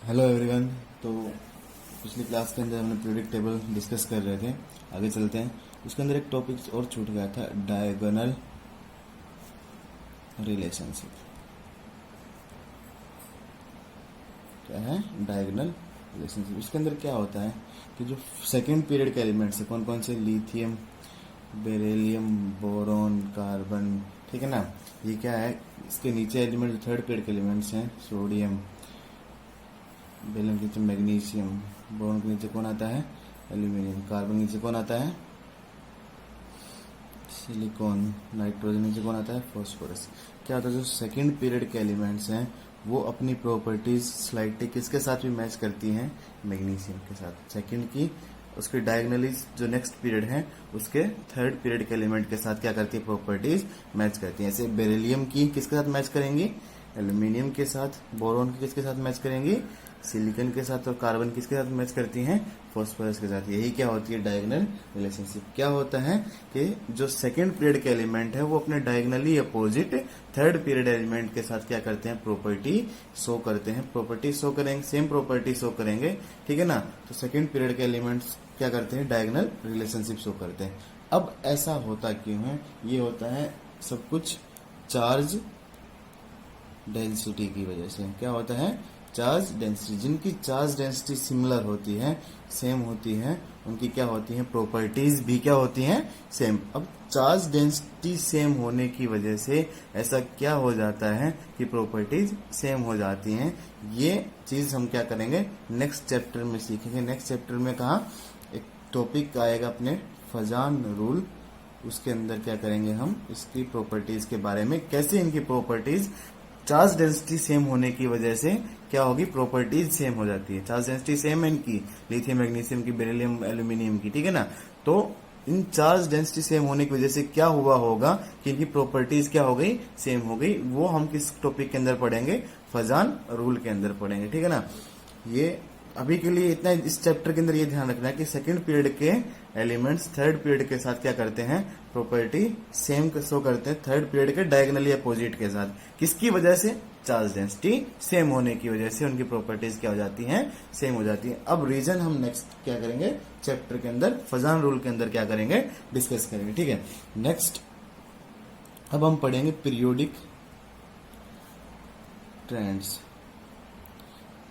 Hello everyone. तो पिछली class के अंदर हमने पीरियोडिक टेबल डिस्कस कर रहे थे। आगे चलते हैं। उसके अंदर एक टॉपिक और छूट गया था, डायगोनल रिलेशनशिप। क्या है डायगोनल रिलेशनशिप? इसके अंदर क्या होता है कि जो सेकेंड पीरियड के एलिमेंट्स है, कौन कौन से, लिथियम, बेरिलियम, बोरॉन, कार्बन, ठीक है ना। ये क्या है, इसके नीचे एलिमेंट जो थर्ड पीरियड के एलिमेंट्स हैं, सोडियम, बेरिलियम के नीचे मैग्नीशियम, बोरॉन के नीचे कौन आता है, एल्यूमिनियम, कार्बन के नीचे कौन आता है, सिलिकॉन, नाइट्रोजन नीचे कौन आता है, फॉस्फोरस। क्या होता है, जो सेकंड पीरियड के एलिमेंट्स हैं वो अपनी प्रॉपर्टीज स्लाइटली किसके साथ भी मैच करती हैं, मैग्नीशियम के साथ। सेकंड की उसके डायगोनली जो नेक्स्ट पीरियड है उसके थर्ड पीरियड के एलिमेंट के साथ क्या करती है, प्रॉपर्टीज मैच करती हैं। ऐसे बेरिलियम की किसके साथ मैच करेंगी, एल्यूमिनियम के साथ, बोरॉन की किसके साथ मैच करेंगी, सिलिकॉन के साथ, और कार्बन किसके साथ मैच करती हैं, फॉस्फोरस के साथ। यही क्या होती है, डायगोनल रिलेशनशिप। क्या होता है कि जो सेकंड पीरियड के एलिमेंट है वो अपने diagonally opposite third period element के साथ क्या करते हैं, प्रॉपर्टी शो करते हैं। प्रॉपर्टी शो करेंगे, सेम प्रॉपर्टी शो करेंगे, ठीक है ना। तो सेकंड पीरियड के एलिमेंट्स क्या करते हैं, डायगोनल रिलेशनशिप शो करते हैं। अब ऐसा होता क्यों है, ये होता है सब कुछ चार्ज डेंसिटी की वजह से। क्या होता है, चार्ज डेंसिटी। जिनकी चार्ज डेंसिटी सिमिलर होती है, सेम होती है, उनकी क्या होती है, प्रॉपर्टीज भी क्या होती हैं, सेम। अब चार्ज डेंसिटी सेम होने की वजह से ऐसा क्या हो जाता है कि प्रॉपर्टीज सेम हो जाती हैं। ये चीज हम क्या करेंगे, नेक्स्ट चैप्टर में सीखेंगे। नेक्स्ट चैप्टर में कहा एक टॉपिक आएगा अपने, फजान रूल। उसके अंदर क्या करेंगे हम, इसकी प्रॉपर्टीज के बारे में, कैसे इनकी प्रॉपर्टीज चार्ज डेंसिटी सेम होने की वजह से क्या होगी, प्रॉपर्टीज सेम हो जाती है। चार्ज डेंसिटी सेम है इनकी, लिथियम, मैग्नीशियम की, बेरिलियम, एल्यूमिनियम की, ठीक है ना। तो इन चार्ज डेंसिटी सेम होने की वजह से क्या हुआ होगा कि इनकी प्रॉपर्टीज क्या हो गई, सेम हो गई। वो हम किस टॉपिक के अंदर पढ़ेंगे, फजान रूल के अंदर पढ़ेंगे, ठीक है ना। ये अभी के लिए इतना, इस चैप्टर के अंदर ये ध्यान रखना है कि सेकंड पीरियड के एलिमेंट्स थर्ड पीरियड के साथ क्या करते हैं, प्रॉपर्टी सेम शो करते हैं थर्ड पीरियड के डायगोनली अपोजिट के साथ। किसकी वजह से, चार्ज डेंसिटी सेम होने की वजह से उनकी प्रॉपर्टीज क्या हो जाती हैं, सेम हो जाती हैं। अब रीजन हम नेक्स्ट क्या करेंगे, चैप्टर के अंदर फजान रूल के अंदर क्या करेंगे, डिस्कस करेंगे, ठीक है। नेक्स्ट अब हम पढ़ेंगे पीरियोडिक ट्रेंड्स।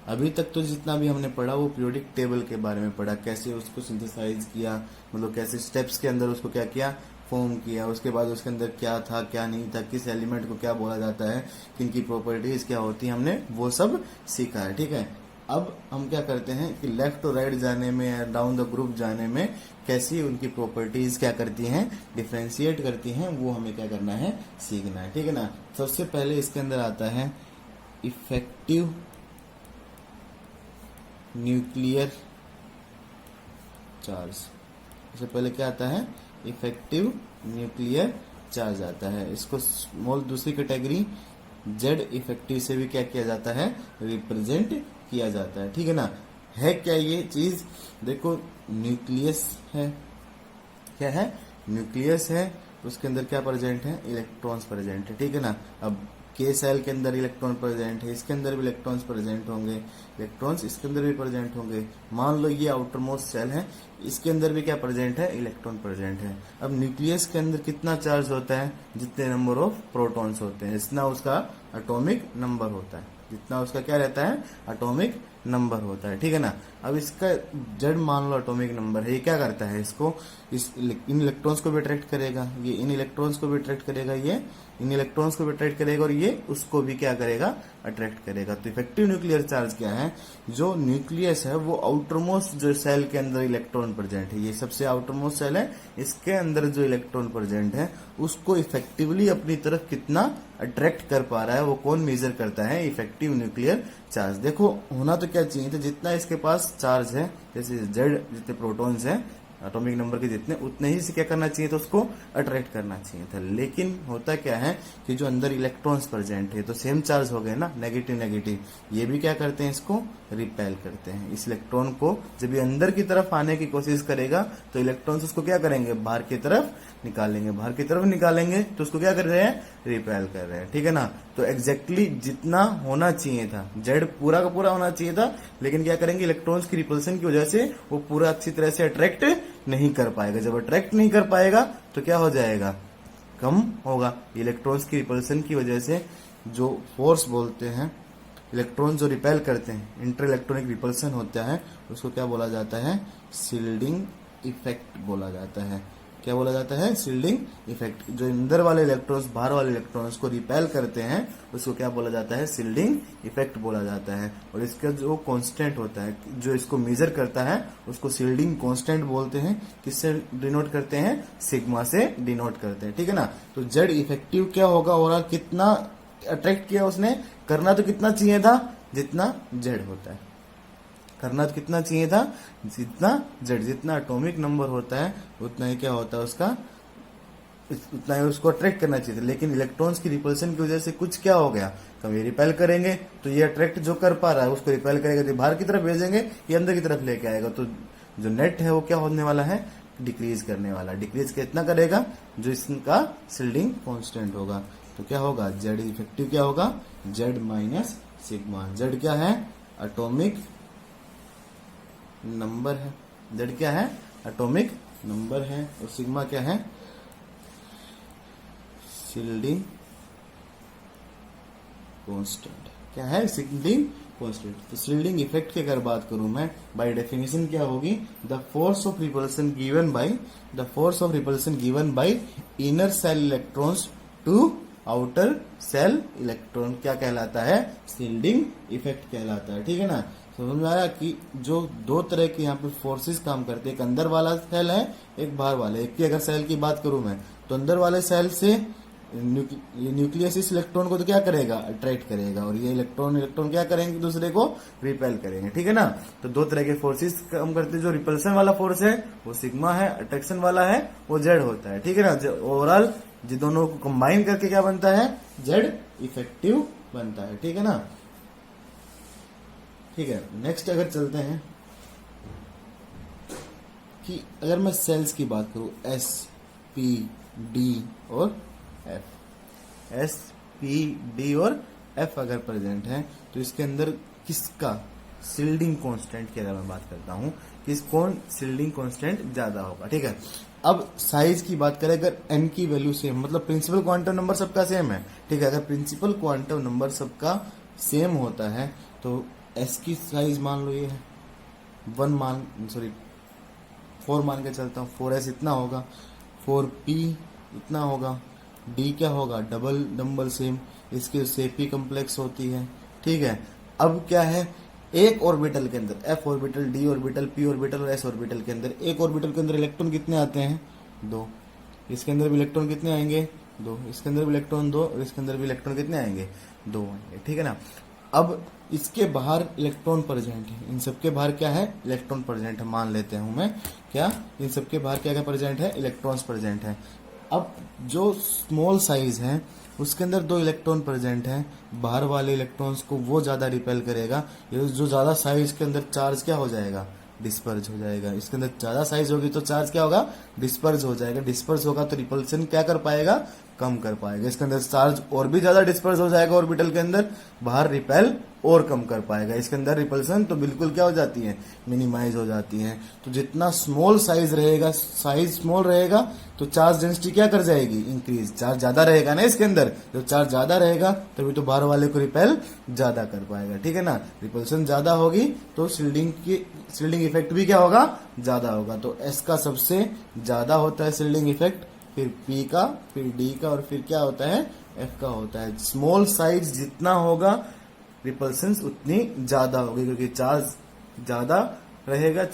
अभी तक तो जितना भी हमने पढ़ा वो पीरियोडिक टेबल के बारे में पढ़ा, कैसे उसको सिंथेसाइज किया, मतलब कैसे स्टेप्स के अंदर उसको क्या किया, फॉर्म किया। उसके बाद उसके अंदर क्या था क्या नहीं था, किस एलिमेंट को क्या बोला जाता है, किनकी प्रॉपर्टीज क्या होती है, हमने वो सब सीखा है, ठीक है। अब हम क्या करते हैं कि लेफ्ट टू राइट जाने में या डाउन द ग्रुप जाने में कैसी उनकी प्रॉपर्टीज क्या करती हैं, डिफ्रेंशिएट करती हैं, वो हमें क्या करना है, सीखना है, ठीक है ना। सबसे पहले इसके अंदर आता है इफेक्टिव न्यूक्लियर चार्ज। इससे पहले क्या आता है, इफेक्टिव न्यूक्लियर चार्ज आता है। इसको स्मॉल दूसरी कैटेगरी जेड इफेक्टिव से भी क्या किया जाता है, रिप्रेजेंट किया जाता है, ठीक है ना। है क्या ये चीज, देखो न्यूक्लियस है, क्या है, न्यूक्लियस है, उसके अंदर क्या प्रेजेंट है, इलेक्ट्रॉन्स प्रेजेंट है, ठीक है ना। अब के सेल के अंदर इलेक्ट्रॉन प्रेजेंट है, इसके अंदर भी इलेक्ट्रॉन्स प्रेजेंट होंगे, इलेक्ट्रॉन्स इसके अंदर भी प्रेजेंट होंगे। मान लो ये आउटर मोस्ट सेल है, इसके अंदर भी क्या प्रेजेंट है, इलेक्ट्रॉन प्रेजेंट है। अब न्यूक्लियस के अंदर कितना चार्ज होता है, जितने नंबर ऑफ प्रोटॉन्स होते हैं जितना उसका एटॉमिक नंबर होता है, जितना उसका क्या रहता है, एटॉमिक नंबर होता है, ठीक है ना। अब इसका जेड मान लो एटॉमिक नंबर है, ये क्या करता है, इसको इन इलेक्ट्रॉन्स को भी अट्रैक्ट करेगा, ये इन इलेक्ट्रॉन्स को भी अट्रैक्ट करेगा, ये इन इलेक्ट्रॉन्स को भी अट्रैक्ट करेगा, और ये उसको भी क्या करेगा, अट्रैक्ट करेगा। तो इफेक्टिव न्यूक्लियर चार्ज क्या है, जो न्यूक्लियस है वो आउटरमोस्ट जो सेल के अंदर इलेक्ट्रॉन प्रेजेंट है, ये सबसे आउटरमोस्ट सेल है, इसके अंदर जो इलेक्ट्रॉन प्रेजेंट है उसको इफेक्टिवली अपनी तरफ कितना अट्रैक्ट कर पा रहा है, वो कौन मेजर करता है, इफेक्टिव न्यूक्लियर चार्ज। देखो होना तो क्या चाहिए था, जितना इसके पास चार्ज है, जैसे जेड जितने प्रोटॉन्स हैं एटॉमिक नंबर के जितने, उतने ही से क्या करना चाहिए था, उसको अट्रैक्ट करना चाहिए था। लेकिन होता क्या है कि जो अंदर इलेक्ट्रॉन्स प्रेजेंट है तो सेम चार्ज हो गए ना, नेगेटिव नेगेटिव, ये भी क्या करते हैं, इसको रिपेल करते हैं। इस इलेक्ट्रॉन को जब ये अंदर की तरफ आने की कोशिश करेगा तो इलेक्ट्रॉन्स उसको क्या करेंगे, बाहर की तरफ निकालेंगे, बाहर की तरफ निकालेंगे तो उसको क्या कर रहे हैं, रिपेल कर रहे हैं, ठीक है ना। तो एग्जैक्टली जितना होना चाहिए था, जेड पूरा का पूरा होना चाहिए था, लेकिन क्या करेंगे, इलेक्ट्रॉन्स की रिपल्सन की वजह से वो पूरा अच्छी तरह से अट्रैक्ट नहीं कर पाएगा। जब अट्रैक्ट नहीं कर पाएगा तो क्या हो जाएगा, कम होगा। इलेक्ट्रॉन्स की रिपल्सन की वजह से जो फोर्स बोलते हैं, इलेक्ट्रॉन जो रिपेल करते हैं, इंटर इलेक्ट्रॉनिक रिपल्सन होता है, उसको क्या बोला जाता है, शील्डिंग इफेक्ट बोला जाता है। क्या बोला जाता है, शील्डिंग इफेक्ट। जो अंदर वाले इलेक्ट्रॉन्स बाहर वाले इलेक्ट्रॉन्स को रिपेल करते हैं उसको क्या बोला जाता है, शील्डिंग इफेक्ट बोला जाता है। और इसका जो कांस्टेंट होता है, जो इसको मेजर करता है, उसको शील्डिंग कांस्टेंट बोलते हैं। किससे डिनोट करते हैं, सिग्मा से डिनोट करते हैं, ठीक है ना। तो जेड इफेक्टिव क्या होगा, और कितना अट्रैक्ट किया उसने, करना तो कितना चाहिए था, जितना जेड होता है, करना तो कितना चाहिए था, जितना जेड, जितना एटॉमिक नंबर होता है उतना ही क्या होता है उसका, उतना ही उसको अट्रैक्ट करना चाहिए था। लेकिन इलेक्ट्रॉन्स की रिपल्सन की वजह से कुछ क्या हो गया, कभी रिपेल करेंगे तो ये अट्रैक्ट जो कर पा रहा है उसको रिपेल करेगा, तो बाहर की तरफ भेजेंगे ये अंदर की तरफ लेके आएगा, तो जो नेट है वो क्या होने वाला है, डिक्रीज करने वाला। डिक्रीज कितना करेगा, जो इसका शील्डिंग कांस्टेंट होगा। तो क्या होगा, जेड इफेक्टिव क्या होगा, जेड माइनस सिग्मा। जेड क्या है, एटॉमिक नंबर है, जेड क्या है, एटॉमिक नंबर है, और सिग्मा क्या है, शील्डिंग कांस्टेंट। क्या है, शील्डिंग कांस्टेंट। तो शील्डिंग इफेक्ट की अगर बात करूं मैं, बाय डेफिनेशन क्या होगी, the force of repulsion given by, the force of repulsion given by inner shell electrons to outer shell electron क्या कहलाता है, शील्डिंग इफेक्ट कहलाता है, ठीक है ना। समझ में आया कि जो दो तरह के यहाँ पे फोर्सेस काम करते हैं, एक अंदर वाला सेल है, एक बाहर वाला। एक की अगर सेल की बात करूं मैं, तो अंदर वाले सेल से ये न्यूक्लियस इस इलेक्ट्रॉन को तो क्या करेगा, अट्रैक्ट करेगा, और ये इलेक्ट्रॉन क्या करेंगे, दूसरे को रिपेल करेंगे, ठीक है ना। तो दो तरह के फोर्सेस काम करते हैं। जो रिपल्सन वाला फोर्स है वो सिग्मा है, अट्रैक्शन वाला है वो जेड होता है, ठीक है ना। ओवरऑल जो दोनों को कंबाइन करके क्या बनता है, जेड इफेक्टिव बनता है, ठीक है ना। ठीक है, नेक्स्ट अगर चलते हैं कि अगर मैं सेल्स की बात करूं, एस, पी, डी और एफ, एस, पी, डी और एफ अगर प्रेजेंट है, तो इसके अंदर किसका शील्डिंग कांस्टेंट की अगर मैं बात करता हूं, किस कौन शील्डिंग कांस्टेंट ज्यादा होगा, ठीक है। अब साइज की बात करें, अगर एन की वैल्यू सेम, मतलब प्रिंसिपल क्वांटम नंबर सबका सेम है, ठीक है। अगर प्रिंसिपल क्वांटम नंबर सबका सेम होता है तो एस की साइज मान लो ये है 4 मान के चलता हूँ, 4s इतना होगा, 4p इतना होगा, डी क्या होगा, डबल नंबर सेम, इसके सेपी कम्प्लेक्स होती है, ठीक है। अब क्या है, एक ऑर्बिटल के अंदर, F orbital, D orbital, P orbital और एस ऑर्बिटल के अंदर, एक ऑर्बिटल के अंदर इलेक्ट्रॉन कितने आते हैं, 2। इसके अंदर भी इलेक्ट्रॉन कितने आएंगे, 2। इसके अंदर भी इलेक्ट्रॉन 2, और इसके अंदर भी इलेक्ट्रॉन कितने आएंगे, 2 आएंगे, ठीक है ना। अब इसके बाहर इलेक्ट्रॉन प्रेजेंट है, इन सबके बाहर क्या है, इलेक्ट्रॉन प्रेजेंट है, मान लेते हूं मैं, क्या इन सबके बाहर क्या क्या प्रेजेंट है, इलेक्ट्रॉन्स प्रेजेंट है। अब जो स्मॉल साइज है उसके अंदर 2 इलेक्ट्रॉन प्रेजेंट है, बाहर वाले इलेक्ट्रॉन्स को वो ज्यादा रिपेल करेगा, ये जो ज्यादा साइज के अंदर चार्ज क्या हो जाएगा, डिस्पर्ज हो जाएगा। इसके अंदर ज्यादा साइज होगी तो चार्ज क्या होगा, डिस्पर्ज हो जाएगा, डिस्पर्ज होगा तो रिपल्सन क्या कर पाएगा, कम कर पाएगा। इसके अंदर चार्ज और भी ज्यादा डिस्पर्स हो जाएगा ऑर्बिटल के अंदर, बाहर रिपेल और कम कर पाएगा। इसके अंदर रिपल्सन तो बिल्कुल क्या हो जाती है, मिनिमाइज हो जाती है। तो जितना स्मॉल साइज रहेगा, साइज स्मॉल रहेगा तो चार्ज डेंसिटी क्या कर जाएगी, इंक्रीज। चार्ज ज्यादा रहेगा ना इसके अंदर, जब चार्ज ज्यादा रहेगा तभी तो बाहर वाले को रिपेल ज्यादा कर पाएगा, ठीक है ना। रिपल्सन ज्यादा होगी तो शील्डिंग इफेक्ट भी क्या होगा, ज्यादा होगा। तो एस का सबसे ज्यादा होता है शील्डिंग इफेक्ट, फिर पी का, फिर डी का, और फिर क्या होता है, एफ का होता है। स्मॉल साइज जितना होगा रिपल्सन उतनी ज्यादा होगी, क्योंकि चार्ज ज्यादा रहेगा,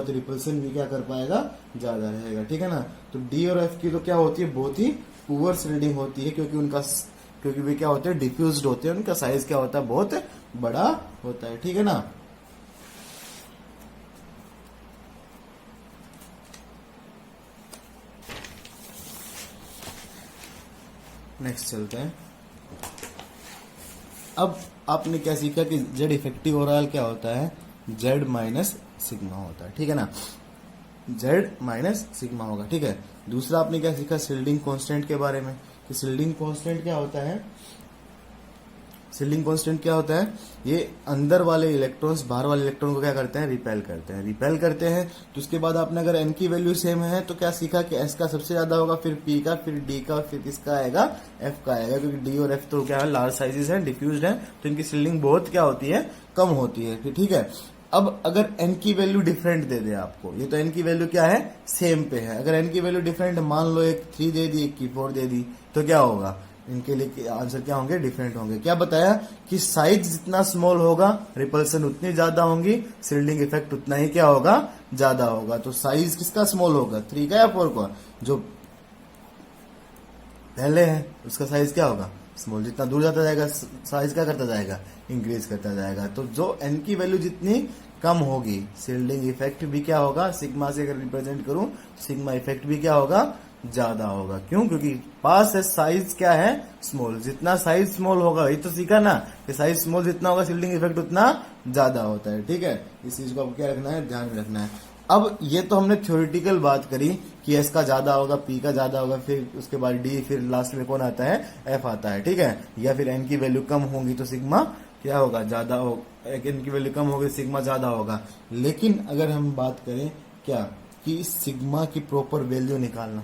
तो रिपल्सन भी क्या कर पाएगा, ज्यादा रहेगा, ठीक है ना। तो डी और एफ की तो क्या होती है, बहुत ही पुअर शील्डिंग होती है, क्योंकि वे क्या होते हैं, डिफ्यूज्ड होते हैं, उनका साइज क्या होता है, बहुत बड़ा होता है, ठीक है ना। नेक्स्ट चलते हैं। अब आपने क्या सीखा कि जेड इफेक्टिव ओवरऑल क्या होता है, जेड माइनस सिग्मा होता है, ठीक है ना। जेड माइनस सिग्मा होगा, ठीक है। दूसरा आपने क्या सीखा शील्डिंग कांस्टेंट के बारे में, कि शील्डिंग कांस्टेंट क्या होता है, शील्डिंग कांस्टेंट क्या होता है, ये अंदर वाले इलेक्ट्रॉन्स बाहर वाले इलेक्ट्रॉन को क्या करते हैं, रिपेल करते हैं। तो उसके बाद आपने अगर n की वैल्यू सेम है तो क्या सीखा कि s का सबसे ज्यादा होगा, फिर p का, फिर d का, फिर किसका आएगा, f का आएगा, क्योंकि d और f तो क्या है, लार्ज साइजेस हैं, डिफ्यूज्ड हैं, तो इनकी शील्डिंग बहुत क्या होती है, कम होती है। ठीक है। अब अगर n की वैल्यू डिफरेंट दे दे आपको, ये तो n की वैल्यू क्या है, सेम पे है, अगर n की वैल्यू डिफरेंट, मान लो एक 3 दे दी, एक की 4 दे दी, तो क्या होगा, इनके लिए आंसर क्या होंगे, डिफरेंट होंगे। क्या बताया कि साइज जितना स्मॉल होगा रिपल्सन उतनी ज्यादा होंगी, शील्डिंग इफेक्ट उतना ही क्या होगा, ज्यादा होगा। तो साइज किसका स्मॉल होगा, 3 का या 4 का, जो पहले है उसका साइज क्या होगा, स्मॉल। जितना दूर जाता जाएगा साइज क्या करता जाएगा, इंक्रीज करता जाएगा। तो जो n की वैल्यू जितनी कम होगी, शील्डिंग इफेक्ट भी क्या होगा, सिग्मा से अगर रिप्रेजेंट करूं, सिग्मा इफेक्ट भी क्या होगा, ज्यादा होगा। क्यों, क्योंकि पास है साइज क्या है, स्मॉल। जितना साइज स्मॉल होगा, ये तो सीखा ना कि साइज स्मॉल जितना होगा शील्डिंग इफेक्ट उतना ज्यादा होता है। ठीक है, इस चीज को आपको क्या रखना है, ध्यान में रखना है। अब ये तो हमने थ्योरेटिकल बात करी कि एस का ज्यादा होगा, पी का ज्यादा होगा, फिर उसके बाद डी, फिर लास्ट में कौन आता है, एफ आता है। ठीक है, या फिर एन की वैल्यू कम होगी तो सिग्मा क्या होगा, ज्यादा हो, एन की वैल्यू कम होगी सिग्मा ज्यादा होगा। लेकिन अगर हम बात करें क्या कि इस सिग्मा की प्रॉपर वैल्यू निकालना,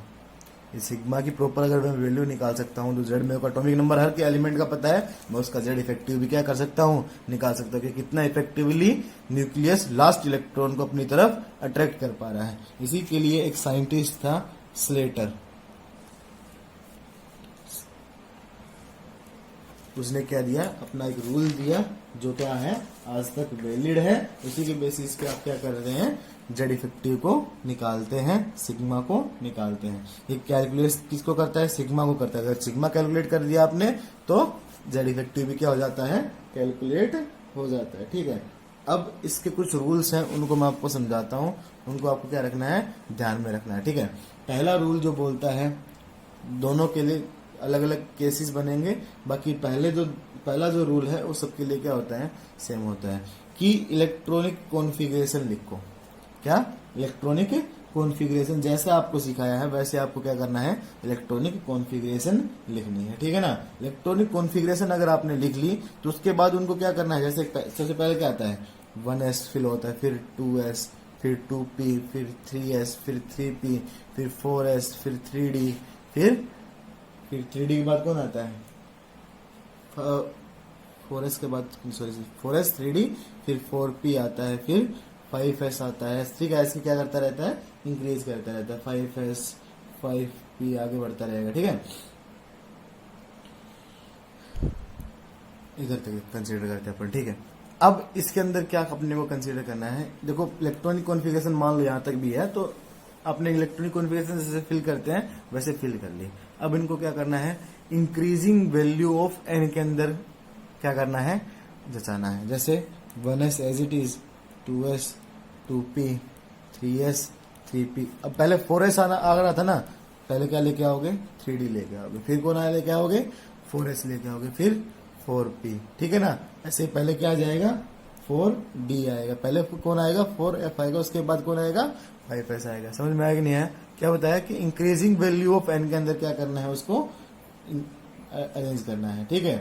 इस सिग्मा की प्रॉपर अगर मैं वैल्यू निकाल सकता हूं तो जेड मेरे को एटॉमिक नंबर हर के एलिमेंट का पता है, मैं उसका जेड इफेक्टिव भी क्या कर सकता हूं, निकाल सकता हूं कि कितना इफेक्टिवली न्यूक्लियस लास्ट इलेक्ट्रॉन को अपनी तरफ अट्रैक्ट कर पा रहा है। इसी के लिए एक साइंटिस्ट था स्लेटर, उसने क्या दिया, अपना एक रूल दिया जो क्या है आज तक वैलिड है। उसी के बेसिस पे आप क्या कर रहे हैं, जेड इफेक्टिव को निकालते हैं, सिग्मा को निकालते हैं। ये कैलकुलेट किसको करता है, सिग्मा को करता है। अगर सिग्मा कैलकुलेट कर दिया आपने तो जेड इफेक्टिव भी क्या हो जाता है, कैलकुलेट हो जाता है। ठीक है, अब इसके कुछ रूल्स हैं, उनको मैं आपको समझाता हूं, उनको आपको क्या रखना है, ध्यान में रखना है। ठीक है, पहला रूल जो बोलता है, दोनों के लिए अलग अलग केसेस बनेंगे, बाकी पहला जो रूल है वो सबके लिए क्या होता है, सेम होता है कि इलेक्ट्रॉनिक कॉन्फ़िगरेशन लिखो। क्या, इलेक्ट्रॉनिक कॉन्फ़िगरेशन जैसा आपको सिखाया है वैसे आपको क्या करना है, इलेक्ट्रॉनिक कॉन्फ़िगरेशन लिखनी है। ठीक है ना, इलेक्ट्रॉनिक कॉन्फ़िगरेशन अगर आपने लिख ली तो उसके बाद उनको क्या करना है, जैसे सबसे पहले क्या आता है, 1s फिल होता है, फिर 2s, फिर 2p, फिर 3s, फिर 3p, फिर 4s, फिर 3d, फिर 3d के बाद कौन आता है, 4s के बाद, सॉरी 4s 3d, फिर 4p आता है, फिर 5s आता है। ठीक है, ऐसे क्या करता रहता है, इंक्रीज करता रहता है, 5s 5p आगे बढ़ता रहेगा। ठीक है, इधर तक कंसीडर करते हैं अपन। ठीक है, अब इसके अंदर क्या अपने को कंसीडर करना है, देखो इलेक्ट्रॉनिक कॉन्फ़िगरेशन मान लो यहाँ तक भी है, तो अपने इलेक्ट्रॉनिक कॉन्फ़िगरेशन जैसे फिल करते हैं वैसे फिल कर ली। अब इनको क्या करना है, इंक्रीजिंग वैल्यू ऑफ एन के अंदर क्या करना है, जचाना है। जैसे 1s as it is, 2s 2p, 3s 3p। अब पहले 4s आ रहा था ना, पहले क्या लेके आओगे, 3d लेके आओगे, फिर कौन आया लेके आओगे, 4s लेके आओगे, फिर 4p। ठीक है ना, ऐसे पहले क्या आ जाएगा, 4d आएगा, पहले कौन आएगा, 4f आएगा, उसके बाद कौन आएगा, 5s आएगा। समझ में आएगा नहीं है, क्या बताया कि इंक्रीजिंग वैल्यू ऑफ एन के अंदर क्या करना है, उसको अरेंज करना है। ठीक है,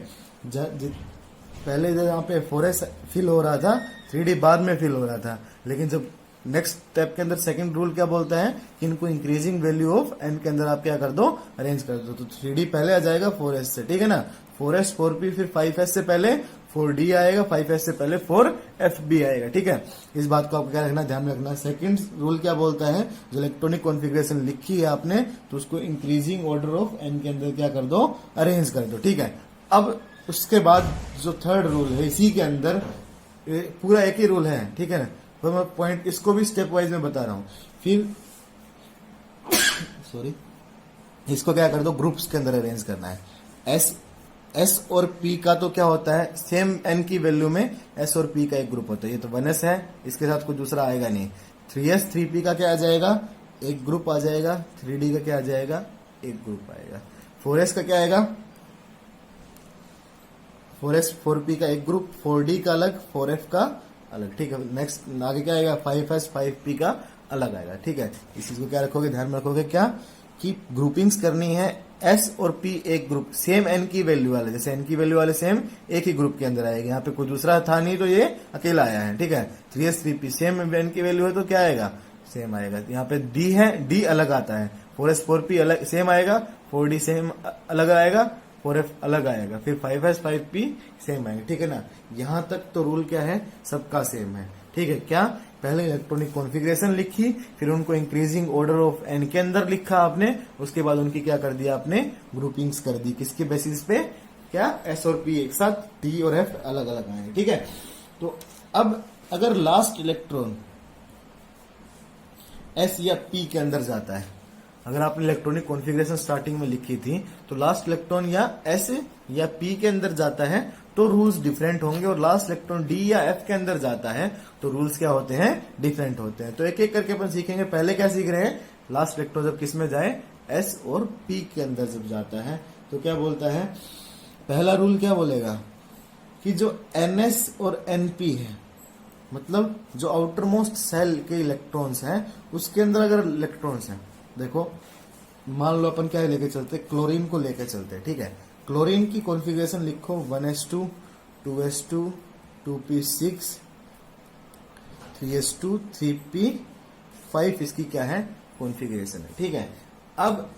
पहले जब यहाँ पे 4s फिल हो रहा था, 3d बाद में फिल हो रहा था, लेकिन जब नेक्स्ट स्टेप के अंदर सेकंड रूल क्या बोलता है कि इनको इंक्रीजिंग वैल्यू ऑफ एन के अंदर आप क्या कर दो, अरेंज कर दो। तो 3d पहले आ जाएगा 4s से, ठीक है ना, 4s 4p, फिर 5s से पहले 4d आएगा, 5s से पहले 4fb आएगा। ठीक है, इस बात को आपको क्या रखना, ध्यान में रखना। सेकंड रूल क्या बोलता है, जो इलेक्ट्रॉनिक कॉन्फ़िगरेशन लिखी है आपने तो उसको इंक्रीजिंग ऑर्डर ऑफ एन के अंदर क्या कर दो, अरेंज कर दो। ठीक है, अब उसके बाद जो थर्ड रूल है, इसी के अंदर पूरा एक ही रूल है। ठीक है, तो मैं पॉइंट इसको भी स्टेप वाइज में बता रहा हूं। फिर सॉरी, इसको क्या कर दो, ग्रुप्स के अंदर अरेंज करना है। S और P का तो क्या होता है, सेम N की वैल्यू में S और P का एक ग्रुप होता है। ये तो 1s है, इसके साथ कोई दूसरा आएगा नहीं। 3s 3p का क्या आ जाएगा, एक ग्रुप आ जाएगा। 3d का क्या आ जाएगा, एक ग्रुप आएगा। 4s का क्या आएगा, 4s 4p का एक ग्रुप, 4d का अलग, 4f का अलग। ठीक है, नेक्स्ट आगे क्या आएगा, 5s 5p का अलग आएगा। ठीक है, इस चीज को क्या रखोगे, ध्यान में रखोगे क्या कि ग्रुपिंग्स करनी है एस और पी एक ग्रुप सेम एन की वैल्यू वाले, जैसे एन की वैल्यू वाले सेम एक ही ग्रुप के अंदर आएगा, यहाँ पे कोई दूसरा था नहीं तो ये अकेला आया है, ठीक है। 3s 3p सेम एन की वैल्यू है तो क्या आएगा, सेम आएगा। यहाँ पे डी है, डी अलग आता है, 4s 4p अलग सेम आएगा, 4d सेम अलग आएगा, 4f अलग आएगा, फिर 5s 5p सेम आएगा, ठीक है ना। यहां तक तो रूल क्या है, सबका सेम है, ठीक है। क्या, पहले इलेक्ट्रॉनिक कॉन्फ़िगरेशन लिखी, फिर उनको इंक्रीजिंग ऑर्डर ऑफ एन के अंदर लिखा आपने, उसके बाद उनकी क्या कर दिया आपने, ग्रुपिंग्स कर दी, किसके बेसिस पे, क्या, एस और पी एक साथ, टी और एफ अलग अलग आएंगे, ठीक है। तो अब अगर लास्ट इलेक्ट्रॉन एस या पी के अंदर जाता है, अगर आपने इलेक्ट्रॉनिक कॉन्फ़िगरेशन स्टार्टिंग में लिखी थी तो लास्ट इलेक्ट्रॉन या एस या पी के अंदर जाता है तो रूल्स डिफरेंट होंगे, और लास्ट इलेक्ट्रॉन डी या एफ के अंदर जाता है तो रूल्स क्या होते हैं, डिफरेंट होते हैं। तो एक एक करके अपन सीखेंगे। पहले क्या सीख रहे हैं, लास्ट इलेक्ट्रॉन जब किस में जाए, एस और पी के अंदर जब जाता है तो क्या बोलता है, पहला रूल क्या बोलेगा कि जो एनएस और एनपी है, मतलब जो आउटर मोस्ट सेल के इलेक्ट्रॉन्स हैं उसके अंदर अगर इलेक्ट्रॉन्स हैं, देखो मान लो अपन क्या लेके चलते, क्लोरीन को लेके चलते, ठीक है। क्लोरीन की कॉन्फ़िगरेशन लिखो 1s2 2s2 2p6 3s2 3p5, इसकी क्या है कॉन्फ़िगरेशन है, ठीक है। अब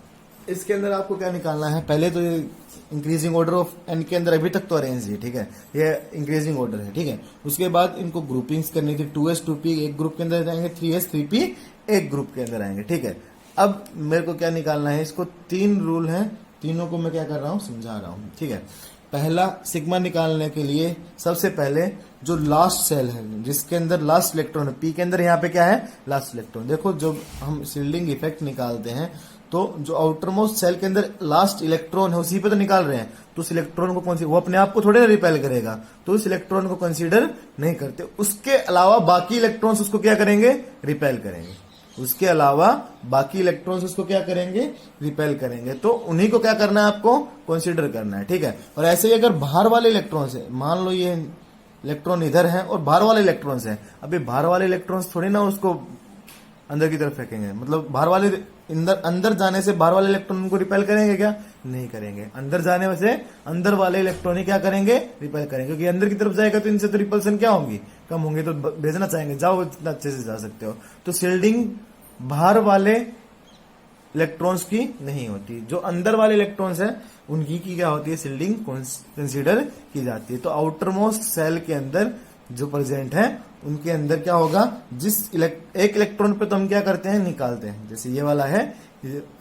इसके अंदर आपको क्या निकालना है, पहले तो ये इंक्रीजिंग ऑर्डर ऑफ एन के अंदर अभी तक तो अरेंज है, ठीक है, ये इंक्रीजिंग ऑर्डर है, ठीक है। उसके बाद इनको ग्रुपिंग्स करनी थी, 2s 2p एक ग्रुप के अंदर जाएंगे, 3s 3p एक ग्रुप के अंदर आएंगे, ठीक है। अब मेरे को क्या निकालना है, इसको तीन रूल हैं, तीनों को मैं क्या कर रहा हूं, समझा रहा हूं, ठीक है। पहला, सिग्मा निकालने के लिए सबसे पहले जो लास्ट सेल है जिसके अंदर लास्ट इलेक्ट्रॉन है, पी के अंदर यहाँ पे क्या है, लास्ट इलेक्ट्रॉन। देखो जब हम शील्डिंग इफेक्ट निकालते हैं तो जो आउटर मोस्ट सेल के अंदर लास्ट इलेक्ट्रॉन है उसी पे तो निकाल रहे हैं, तो उस इलेक्ट्रॉन को कौन सी, वो अपने आप को थोड़े ना रिपेल करेगा, तो उस इलेक्ट्रॉन को कंसीडर नहीं करते। उसके अलावा बाकी इलेक्ट्रॉन्स उसको क्या करेंगे, रिपेल करेंगे। उसके अलावा बाकी इलेक्ट्रॉन्स उसको क्या करेंगे, रिपेल करेंगे। तो उन्हीं को क्या करना है, आपको कंसीडर करना है, ठीक है। और ऐसे ही अगर बाहर वाले इलेक्ट्रॉन्स है, मान लो ये इलेक्ट्रॉन इधर है और बाहर वाले इलेक्ट्रॉन्स है, अभी बाहर वाले इलेक्ट्रॉन्स थोड़ी ना उसको अंदर की तरफ फेंकेंगे, मतलब बाहर वाले अंदर जाने से बाहर वाले इलेक्ट्रॉन को रिपेल करेंगे क्या, नहीं करेंगे। अंदर जाने से अंदर वाले इलेक्ट्रॉन ही क्या करेंगे, रिपेल करेंगे, क्योंकि अंदर की तरफ जाएगा तो इनसे तो रिपल्सन क्या होंगी, कम होंगे, तो भेजना चाहेंगे, जाओ जितना अच्छे से जा सकते हो। तो शील्डिंग बाहर वाले इलेक्ट्रॉन्स की नहीं होती, जो अंदर वाले इलेक्ट्रॉन्स है उनकी की क्या होती है, शील्डिंग कंसीडर की जाती है। तो आउटर मोस्ट सेल के अंदर जो प्रेजेंट है उनके अंदर क्या होगा, जिस एक इलेक्ट्रॉन पे तो हम क्या करते हैं, निकालते हैं, जैसे ये वाला है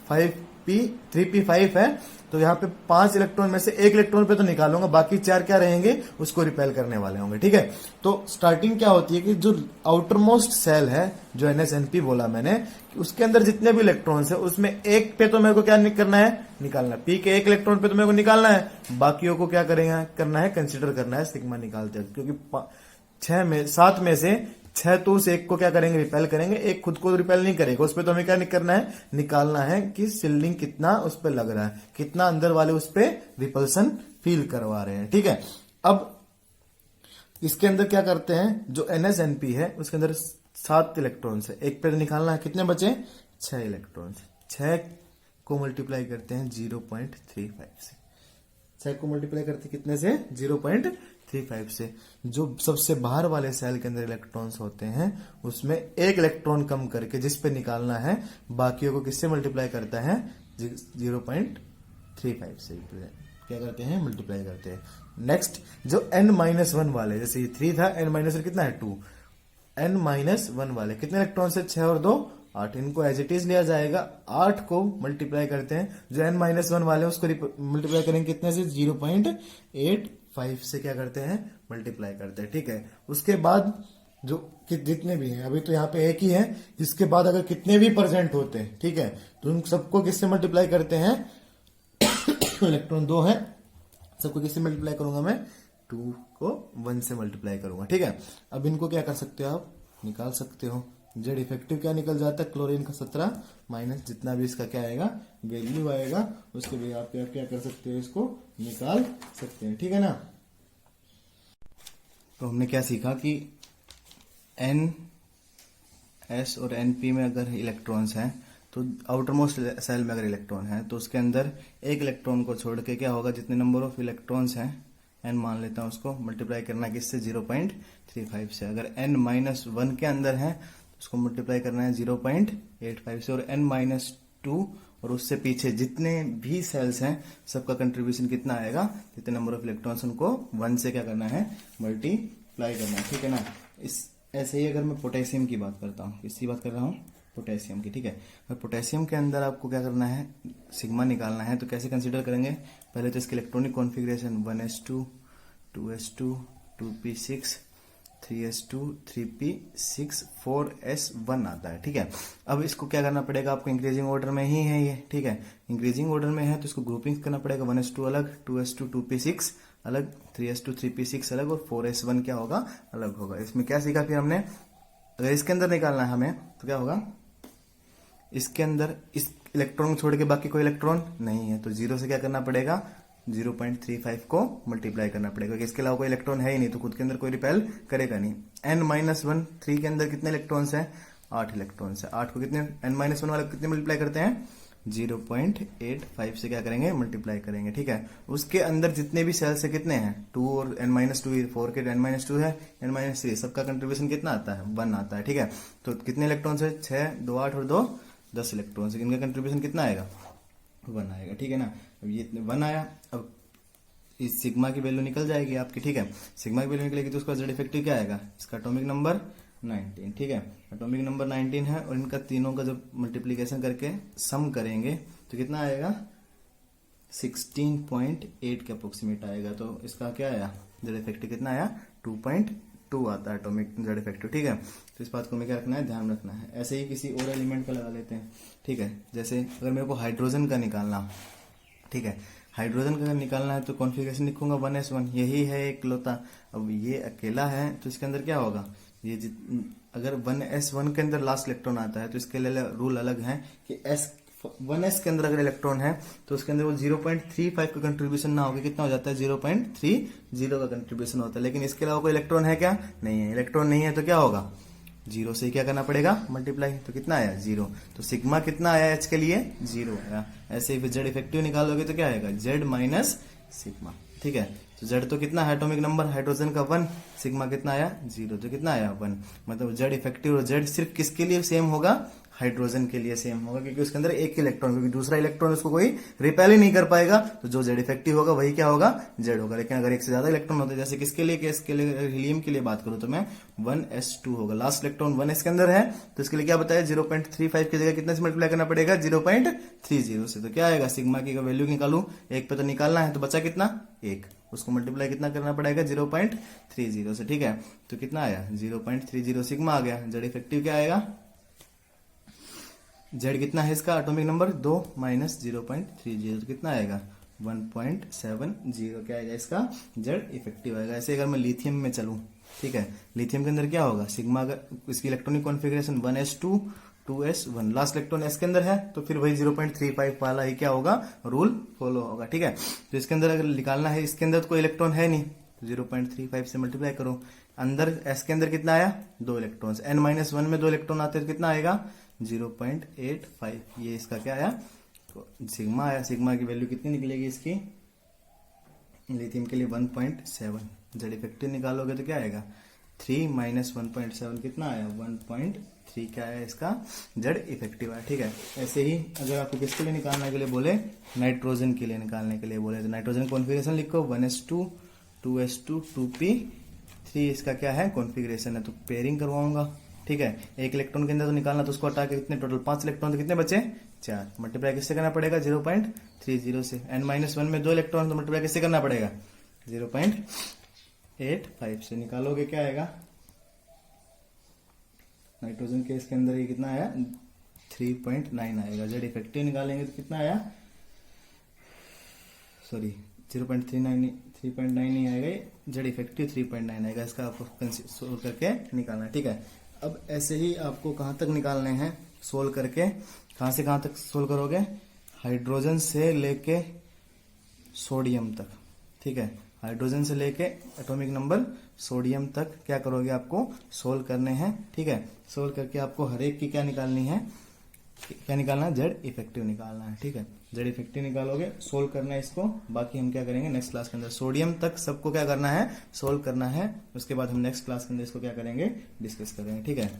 5p 3p5 है, तो यहाँ पे 5 इलेक्ट्रॉन में से एक इलेक्ट्रॉन पे तो निकालूंगा, बाकी 4 क्या रहेंगे, उसको रिपेल करने वाले होंगे, ठीक है। तो स्टार्टिंग क्या होती है कि जो आउटर मोस्ट सेल है, जो NSNP बोला मैंने, उसके अंदर जितने भी इलेक्ट्रॉन्स है उसमें एक पे तो मेरे को क्या करना है, निकालना है। पी के एक इलेक्ट्रॉन पे तो मेरे को निकालना है, बाकियों को क्या करेंगे, करना है, कंसिडर करना है सिग्मा निकालते हैं, क्योंकि 7 में से 6 तो उस एक को क्या करेंगे, रिपेल करेंगे, एक खुद को रिपेल नहीं करेगा, उस पर तो हमें क्या करना है, निकालना है कि शील्डिंग कितना उस पर लग रहा है, कितना अंदर वाले उस पर रिपल्सन फील करवा रहे हैं, ठीक है। अब इसके अंदर क्या करते हैं, जो NSNP है उसके अंदर 7 इलेक्ट्रॉन्स है, एक पे तो निकालना है, कितने बचे, 6 इलेक्ट्रॉन्स, 6 को मल्टीप्लाई करते हैं 0.35 से, 6 को मल्टीप्लाई करते कितने से, 0.35 से। जो सबसे बाहर वाले सेल के अंदर इलेक्ट्रॉन्स होते हैं उसमें एक इलेक्ट्रॉन कम करके जिस पे निकालना है, बाकियों को किससे मल्टीप्लाई करता है, 0.35 से क्या करते हैं, मल्टीप्लाई करते हैं। नेक्स्ट जो n-1 वाले, जैसे ये 3 था, n-1 कितना है, 2, n-1 वाले कितने इलेक्ट्रॉन से, 6 और 2 8, इनको एज इट इज लिया जाएगा, 8 को मल्टीप्लाई करते हैं, जो n-1 वाले उसको मल्टीप्लाई करेंगे कितने से, 0.85 से क्या करते हैं, मल्टीप्लाई करते हैं, ठीक है। उसके बाद जो जितने भी हैं, अभी तो यहाँ पे एक ही है, इसके बाद अगर कितने भी परसेंट होते हैं, ठीक है, तो उन सबको किससे मल्टीप्लाई करते हैं, इलेक्ट्रॉन 2 है, सबको किससे मल्टीप्लाई करूंगा मैं, 2 को 1 से मल्टीप्लाई करूंगा, ठीक है। अब इनको क्या कर सकते हो, आप निकाल सकते हो, जेड इफेक्टिव क्या निकल जाता है, क्लोरीन का 17 माइनस जितना भी इसका क्या आएगा, वैल्यू आएगा, उसके लिए आप क्या कर सकते हो, इसको निकाल सकते हैं, ठीक है ना। तो हमने क्या सीखा कि N, S और NP में अगर इलेक्ट्रॉन्स हैं तो आउटर मोस्ट सेल में अगर इलेक्ट्रॉन है तो उसके अंदर एक इलेक्ट्रॉन को छोड़ के क्या होगा, जितने नंबर ऑफ इलेक्ट्रॉन्स हैं n मान लेता हूं, उसको मल्टीप्लाई करना है किससे, 0.35 से। अगर n-1 के अंदर है तो उसको मल्टीप्लाई करना है 0.85 से। और n-2 और उससे पीछे जितने भी सेल्स हैं सबका कंट्रीब्यूशन कितना आएगा, जितने नंबर ऑफ इलेक्ट्रॉन्स उनको 1 से क्या करना है, मल्टीप्लाई करना है, ठीक है ना। इस ऐसे ही अगर मैं पोटेशियम की बात करता हूँ, किसकी बात कर रहा हूँ, पोटेशियम की, ठीक है। और पोटेशियम के अंदर आपको क्या करना है, सिग्मा निकालना है। तो कैसे कंसीडर करेंगे, पहले तो इसके electronic configuration 1s2 2s2 2p6 3s2 3p6 4s1 आता है, ठीक है। अब इसको क्या करना पड़ेगा आपको, इंक्रीजिंग ऑर्डर में ही है ये, ठीक है। इंक्रीजिंग ऑर्डर में है तो इसको ग्रुपिंग करना पड़ेगा, 1s2 अलग, 2s2 2p6 अलग, 3s2 3p6 अलग और 4s1 क्या होगा, अलग होगा। इसमें क्या सीखा फिर हमने, अगर इसके अंदर निकालना है हमें तो क्या होगा, इसके अंदर इस इलेक्ट्रॉन छोड़ के बाकी कोई इलेक्ट्रॉन नहीं है तो 0 से क्या करना पड़ेगा, 0.35 को मल्टीप्लाई करना पड़ेगा, क्योंकि इसके अलावा कोई इलेक्ट्रॉन है ही नहीं तो खुद के अंदर कोई रिपेल करेगा नहीं। n-1 3 के अंदर कितने इलेक्ट्रॉन्स हैं, 8 इलेक्ट्रॉन्स है। 8 को कितने n-1 वाले कितने मल्टीप्लाई करते हैं, 0.85 से क्या करेंगे, मल्टीप्लाई करेंगे, ठीक है। उसके अंदर जितने भी सेल्स है कितने हैं, 2 और n-2, 4 के n-2 है, n-3, सबका कंट्रीब्यूशन कितना आता है, 1 आता है, ठीक है। तो कितने इलेक्ट्रॉन्स है, 6, 2 8 और 2 10 इलेक्ट्रॉन्स, इनका कंट्रीब्यूशन कितना आएगा, 1 आएगा, ठीक है ना। अब ये 1 आया, अब इस सिग्मा की वैल्यू निकल जाएगी आपकी, ठीक है। सिग्मा की वैल्यू निकलेगी तो उसका जेड इफेक्टिव क्या आएगा, इसका एटॉमिक नंबर 19, ठीक है। एटॉमिक नंबर 19 है और इनका तीनों का जब मल्टीप्लीकेशन करके सम करेंगे तो कितना आएगा, 16.8 के अप्रोक्सीमेट आएगा। तो इसका क्या आया, जेड इफेक्टिव कितना आया, 2.2 आता है एटॉमिक जेड इफेक्टिव, ठीक है। तो इस बात को हमें क्या रखना है, ध्यान रखना है। ऐसे ही किसी और एलिमेंट का लगा लेते हैं, ठीक है। जैसे अगर मेरे को हाइड्रोजन का निकालना, ठीक है, हाइड्रोजन का अगर निकालना है तो कॉन्फ़िगरेशन लिखूंगा 1s1, यही है एक लौता। अब ये अकेला है तो इसके अंदर क्या होगा, ये अगर 1s1 के अंदर लास्ट इलेक्ट्रॉन आता है तो इसके लिए रूल अलग है कि 1s के अंदर अगर इलेक्ट्रॉन है तो उसके अंदर वो 0.35 का कंट्रीब्यूशन ना होगा, कितना हो जाता है, 0.30 का कंट्रीब्यूशन होता है। लेकिन इसके अलावा कोई इलेक्ट्रॉन है क्या, नहीं है। इलेक्ट्रॉन नहीं है तो क्या होगा, 0 से क्या करना पड़ेगा, मल्टीप्लाई। तो कितना आया, 0। तो सिग्मा कितना आया एच के लिए, 0 आया। ऐसे ही फिर जेड इफेक्टिव निकालोगे तो क्या आएगा, जेड माइनस सिग्मा, ठीक है। तो जेड तो कितना है, एटॉमिक नंबर हाइड्रोजन का 1, सिग्मा कितना आया, 0, तो कितना आया 1। मतलब जेड इफेक्टिव और जेड सिर्फ किसके लिए सेम होगा, हाइड्रोजन के लिए सेम होगा, क्योंकि उसके अंदर एक इलेक्ट्रॉन, क्योंकि दूसरा इलेक्ट्रॉन उसको कोई रिपेल ही नहीं कर पाएगा। तो जो जेड इफेक्टिव होगा वही क्या होगा, जेड होगा। लेकिन अगर एक से ज्यादा इलेक्ट्रॉन होते, जैसे किसके लिए, इसके लिए हीलियम के लिए बात करूं तो मैं 1s2 होगा, लास्ट इलेक्ट्रॉन 1s के अंदर है तो इसके लिए क्या बताया, 0.35 की जगह कितने से मल्टीप्लाई करना पड़ेगा, 0.30 से। तो क्या आएगा, सिग्मा की वैल्यू निकालू, 1 पे तो निकालना है तो बचा कितना, 1, उसको मल्टीप्लाई कितना करना पड़ेगा, 0.30 से, ठीक है। तो कितना आया, 0.30 सिग्मा आ गया। जेड इफेक्टिव क्या आएगा, जेड कितना है इसका, एटॉमिक नंबर 2 माइनस 0.30 तो कितना आएगा, 1.70 क्या आएगा इसका, जेड इफेक्टिव आएगा। ऐसे अगर मैं लिथियम में चलूं, ठीक है, लिथियम के अंदर क्या होगा, सिग्मा अगर इसकी electronic configuration 1s2 2s1, last electron s के अंदर है तो फिर वही 0.35 वाला ही क्या होगा, रूल फॉलो होगा, ठीक है। तो इसके अंदर अगर निकालना है, इसके अंदर तो कोई इलेक्ट्रॉन है नहीं तो 0.35 से मल्टीप्लाई करो। अंदर s के अंदर कितना आया, 2 इलेक्ट्रॉन्स, n-1 में 2 इलेक्ट्रॉन आते हैं तो कितना आएगा, 0.85, ये इसका क्या आया, तो सिग्मा आया। सिग्मा की वैल्यू कितनी निकलेगी इसकी, लिथियम के लिए 1.7। जेड इफेक्टिव निकालोगे तो क्या आएगा, 3 माइनस 1.7 कितना आया, 1.3 क्या आया इसका, जेड इफेक्टिव आया, ठीक है। ऐसे ही अगर आपको किसके लिए निकालने के लिए बोले, नाइट्रोजन के लिए निकालने के लिए बोले तो नाइट्रोजन कॉन्फ़िगरेशन लिखो 1s2 2s2 2p3, इसका क्या है, कॉन्फ़िगरेशन है तो पेयरिंग करवाऊंगा, ठीक है। एक इलेक्ट्रॉन के अंदर तो निकालना, तो उसको हटा के कितने, टोटल 5 इलेक्ट्रॉन, तो कितने बचे, 4। मल्टीप्लाई किससे करना पड़ेगा, 0.30 से। n-1 में 2 इलेक्ट्रॉन तो मल्टीप्लाई किससे करना पड़ेगा, 0.85 से। निकालोगे क्या आएगा, नाइट्रोजन के इसके अंदर ये कितना आया, 3.9 आएगा। जेड इफेक्टिव निकालेंगे तो कितना आया, सॉरी 3.9 नहीं आएगा, जेड इफेक्टिव 3.9 आएगा। इसका आपको सोल्व करके निकालना है, ठीक है। अब ऐसे ही आपको कहाँ तक निकालने हैं, सोल्व करके कहाँ से कहाँ तक सोल्व करोगे, हाइड्रोजन से लेके सोडियम तक, ठीक है। हाइड्रोजन से लेके एटॉमिक नंबर सोडियम तक क्या करोगे, आपको सोल्व करने हैं, ठीक है। सोल्व करके आपको हर एक की क्या निकालनी है, क्या निकालना है, जेड इफेक्टिव निकालना है। ठीक है, जेड इफेक्टिव निकालोगे, सोल्व करना है इसको। बाकी हम क्या करेंगे नेक्स्ट क्लास के अंदर, सोडियम तक सबको क्या करना है, सोल्व करना है। उसके बाद हम नेक्स्ट क्लास के अंदर इसको क्या करेंगे, डिस्कस करेंगे। ठीक है।